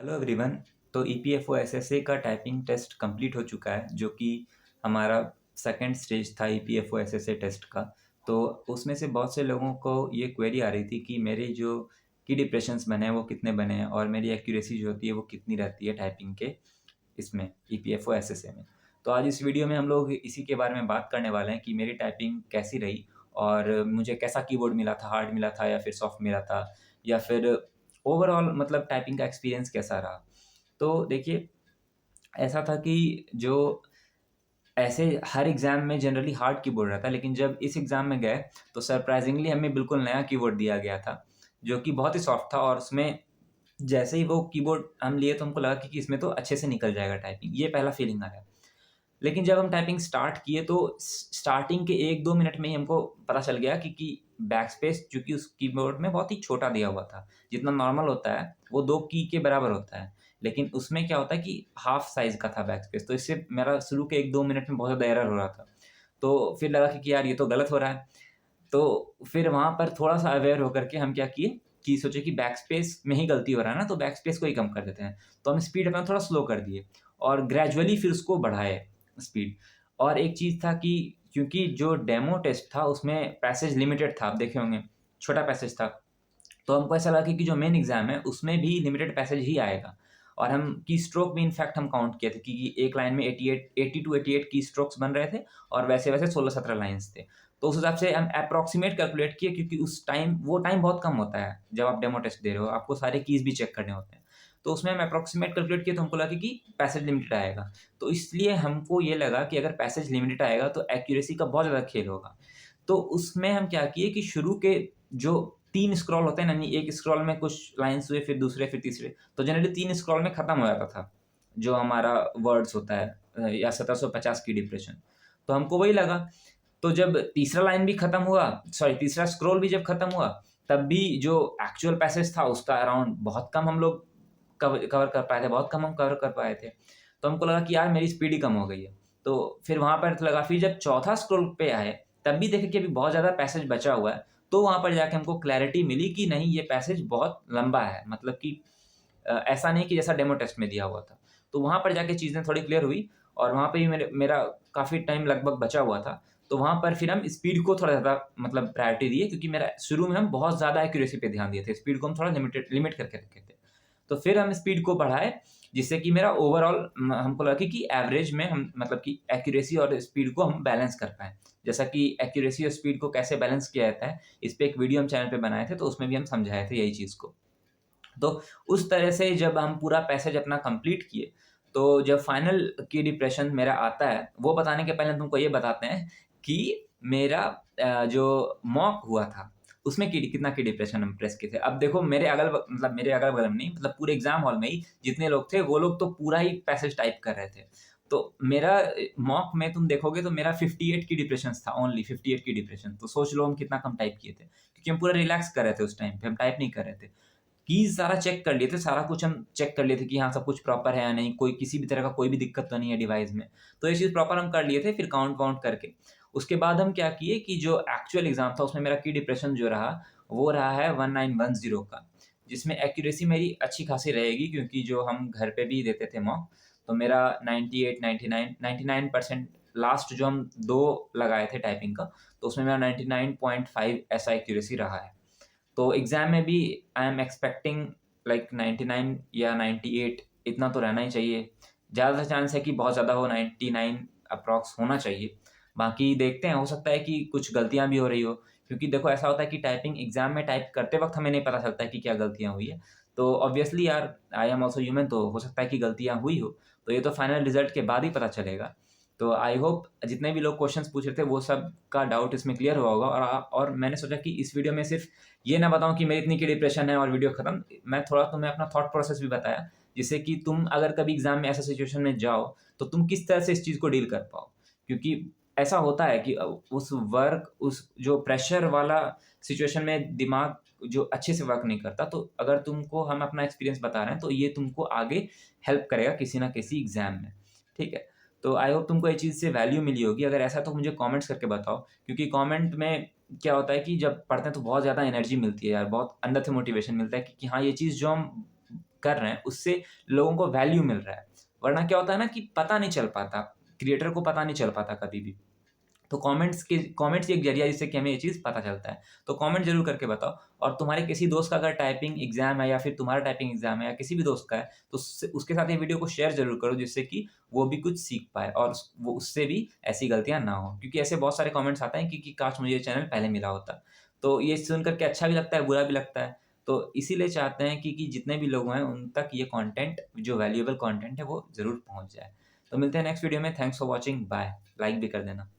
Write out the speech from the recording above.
Hello everyone. तो EPFO SSA का typing test complete हो चुका है, जो कि हमारा सेकंड स्टेज था ईपीएफओ एसएसए टेस्ट का। तो उसमें से बहुत से लोगों को ये क्वेरी आ रही थी कि मेरे जो की डिप्रेशंस बने हैं वो कितने बने हैं और मेरी एक्यूरेसी जो होती है वो कितनी रहती है टाइपिंग के इसमें ईपीएफओ एसएसए में। तो आज इस वीडियो में हम लोग इसी के बारे में बात करने वाले हैं कि मेरी टाइपिंग कैसी रही और मुझे कैसा कीबोर्ड मिला था, हार्ड मिला था या फिर सॉफ्ट मिला था, या फिर ओवरऑल मतलब टाइपिंग का एक्सपीरियंस कैसा रहा। तो देखिए, ऐसा था कि जो ऐसे हर एग्ज़ाम में जनरली हार्ड कीबोर्ड रहता है, लेकिन जब इस एग्ज़ाम में गए तो सरप्राइज़िंगली हमें बिल्कुल नया कीबोर्ड दिया गया था, जो कि बहुत ही सॉफ्ट था। और उसमें जैसे ही वो कीबोर्ड हम लिए तो हमको लगा कि इसमें तो अच्छे से निकल जाएगा टाइपिंग, ये पहला फीलिंग आया। लेकिन जब हम टाइपिंग स्टार्ट किए तो स्टार्टिंग के 1-2 मिनट में ही हमको पता चल गया कि बैकस्पेस चूँकि उस कीबोर्ड में बहुत ही छोटा दिया हुआ था। जितना नॉर्मल होता है, वो 2 की के बराबर होता है। लेकिन उसमें क्या होता है कि हाफ़ साइज़ का था बैकस्पेस, तो इससे मेरा शुरू के 1-2 मिनट में बहुत ज़्यादा एरर हो रहा था। तो फिर लगा कि यार ये तो गलत हो रहा है। तो फिर वहाँ पर थोड़ा-सा अवेयर होकर के हम क्या किए कि सोचे कि बैकस्पेस में ही गलती हो रहा है ना, तो बैकस्पेस को ही कम कर देते हैं। तो हम स्पीड अपना थोड़ा स्लो कर दिए और ग्रेजुअली फिर उसको बढ़ाए स्पीड। और एक चीज़ था कि क्योंकि जो डेमो टेस्ट था उसमें पैसेज लिमिटेड था, आप देखे होंगे, छोटा पैसेज था। तो हमको ऐसा लगा कि जो मेन एग्ज़ाम है उसमें भी लिमिटेड पैसेज ही आएगा। और हम की स्ट्रोक भी इनफैक्ट हम काउंट किए थे कि एक लाइन में 80 टू 88 की स्ट्रोक्स बन रहे थे और वैसे-वैसे 16-17 लाइन्स थे। तो उस हिसाब से हम एप्रोक्सिमेट कैलकुलेट किए, क्योंकि उस टाइम वो टाइम बहुत कम होता है जब आप डेमो टेस्ट दे रहे हो, आपको सारे कीज़ भी चेक करने होते हैं। तो उसमें हम एप्रोक्सिमेट कैलकुलेट किए तो हमको लगा कि पैसेज लिमिटेड आएगा। तो इसलिए हमको ये लगा कि अगर पैसेज लिमिटेड आएगा तो एक्यूरेसी का बहुत ज़्यादा खेल होगा। तो उसमें हम क्या किए कि शुरू के जो 3 स्क्रॉल होते हैं ना, यानी एक स्क्रॉल में कुछ लाइन्स हुए, फिर दूसरे, फिर तीसरे, तो जनरली 3 स्क्रॉल में खत्म हो जाता था, जो हमारा वर्ड्स होता है या 1750 की डिप्रेशन। तो हमको वही लगा। तो जब तीसरा लाइन भी खत्म हुआ, सॉरी तीसरा स्क्रॉल भी जब खत्म हुआ, तब भी जो एक्चुअल पैसेज था उसका अराउंड बहुत कम हम लोग कवर कर पाए थे, बहुत कम हम कवर कर पाए थे। तो हमको लगा कि यार मेरी स्पीड ही कम हो गई है। तो फिर वहाँ पर लगा, फिर जब चौथा स्क्रॉल पे आए, तब भी देखे कि अभी बहुत ज़्यादा पैसेज बचा हुआ है। तो वहाँ पर जाके हमको क्लैरिटी मिली कि नहीं, ये पैसेज बहुत लंबा है, मतलब कि ऐसा नहीं कि जैसा डेमो टेस्ट में दिया हुआ था। तो वहाँ पर जाके चीज़ें थोड़ी क्लियर हुई और वहाँ पे भी मेरा काफ़ी टाइम लगभग बचा हुआ था। तो वहाँ पर फिर हम स्पीड को थोड़ा ज़्यादा मतलब प्रायोरिटी दिए, क्योंकि मेरा शुरू में हम बहुत ज़्यादा एक्यूरेसी पे ध्यान दिए थे। स्पीड को हम थोड़ा लिमिट करके रखे थे। तो फिर हम स्पीड को बढ़ाए, जिससे कि मेरा ओवरऑल हमको लगा कि एवरेज में हम मतलब कि एक्यूरेसी और स्पीड को हम बैलेंस कर पाएँ। जैसा कि एक्यूरेसी और स्पीड को कैसे बैलेंस किया जाता है, इस पे एक वीडियो हम चैनल पे बनाए थे, तो उसमें भी हम समझाए थे यही चीज़ को। तो उस तरह से जब हम पूरा पैसेज अपना कंप्लीट किए, तो जब फाइनल की डिप्रेशन मेरा आता है, वो बताने के पहले तुमको ये बताते हैं कि मेरा जो मॉक हुआ था, उसमें कितना की डिप्रेशन हम प्रेस किए थे। अब देखो, मेरे अगल-बगल में नहीं, मतलब पूरे एग्ज़ाम हॉल में ही जितने लोग थे, वो लोग तो पूरा ही पैसेज टाइप कर रहे थे। तो मेरा मॉक में तुम देखोगे तो मेरा 58 की डिप्रेशंस था, ओनली 58 की डिप्रेशन। तो सोच लो हम कितना कम टाइप किए थे, क्योंकि हम पूरा रिलैक्स कर रहे थे उस टाइम पे, हम टाइप नहीं कर रहे थे। कीज़ सारा चेक कर लिए थे, सारा कुछ हम चेक कर लिए थे कि हाँ, सब कुछ प्रॉपर है या नहीं, कोई किसी भी तरह का कोई भी दिक्कत तो नहीं है डिवाइस में। तो ये चीज़ प्रॉपर हम कर लिए थे, फिर काउंट वाउंट करके। उसके बाद हम क्या किए कि जो एक्चुअल एग्ज़ाम था उसमें मेरा की डिप्रेशन जो रहा, वो रहा है 1910 का, जिसमें एक्यूरेसी मेरी अच्छी खासी रहेगी, क्योंकि जो हम घर पे भी देते थे मॉक, तो मेरा 98, 99, 99% लास्ट जो हम 2 लगाए थे टाइपिंग का, तो उसमें मेरा 99.5 ऐसा एक्यूरेसी रहा है। तो एग्ज़ाम में भी आई एम एक्सपेक्टिंग लाइक 99 या 98 इतना तो रहना ही चाहिए। ज़्यादा चांस है कि बहुत ज़्यादा हो, 99 अप्रॉक्स होना चाहिए। बाकी देखते हैं, हो सकता है कि कुछ गलतियाँ भी हो रही हो, क्योंकि देखो ऐसा होता है कि टाइपिंग एग्ज़ाम में टाइप करते वक़्त हमें नहीं पता चलता है कि क्या गलतियाँ हुई है। तो ऑब्वियसली यार, आई एम ऑल्सो ह्यूमन, तो हो सकता है कि गलतियाँ हुई हो। तो ये तो फाइनल रिज़ल्ट के बाद ही पता चलेगा। तो आई होप जितने भी लोग क्वेश्चन्स पूछ रहे थे वो सब का डाउट इसमें क्लियर हुआ होगा। और मैंने सोचा कि इस वीडियो में सिर्फ़ ये ना बताऊँ कि मेरी इतनी की डिप्रेशन है और वीडियो खत्म। मैं थोड़ा तुम्हें अपना थॉट प्रोसेस भी बताया, जिससे कि तुम अगर कभी एग्ज़ाम में ऐसा सिचुएशन में जाओ, तो तुम किस तरह से इस चीज़ को डील कर पाओ। क्योंकि ऐसा होता है कि उस जो प्रेशर वाला सिचुएशन में दिमाग जो अच्छे से वर्क नहीं करता, तो अगर तुमको हम अपना एक्सपीरियंस बता रहे हैं, तो ये तुमको आगे हेल्प करेगा किसी न किसी एग्ज़ाम में। ठीक है? तो आई होप तुमको ये चीज़ से वैल्यू मिली होगी। अगर ऐसा है तो मुझे कमेंट्स करके बताओ, क्योंकि कमेंट में क्या होता है कि जब पढ़ते हैं तो बहुत ज़्यादा एनर्जी मिलती है यार, बहुत अंदर से मोटिवेशन मिलता है कि हाँ, ये चीज़ जो हम कर रहे हैं उससे लोगों को वैल्यू मिल रहा है। वरना क्या होता है ना कि पता नहीं चल पाता, क्रिएटर को पता नहीं चल पाता कभी भी। तो कमेंट्स ही एक ज़रिया जिससे कि हमें ये चीज़ पता चलता है। तो कमेंट ज़रूर करके बताओ, और तुम्हारे किसी दोस्त का अगर टाइपिंग एग्ज़ाम है या फिर तुम्हारा टाइपिंग एग्ज़ाम है या किसी भी दोस्त का है, तो उसके साथ ये वीडियो को शेयर ज़रूर करो, जिससे कि वो भी कुछ सीख पाए और वो उससे भी ऐसी गलतियाँ ना हो। क्योंकि ऐसे बहुत सारे कमेंट्स आते हैं कि काश मुझे ये चैनल पहले मिला होता। तो ये सुन कर के अच्छा भी लगता है, बुरा भी लगता है। तो इसीलिए चाहते हैं कि जितने भी लोग हैं उन तक ये कंटेंट, जो वैल्यूएबल कंटेंट है, वो ज़रूर पहुँच जाए। तो मिलते हैं नेक्स्ट वीडियो में। Thanks for watching, bye. Like भी कर देना।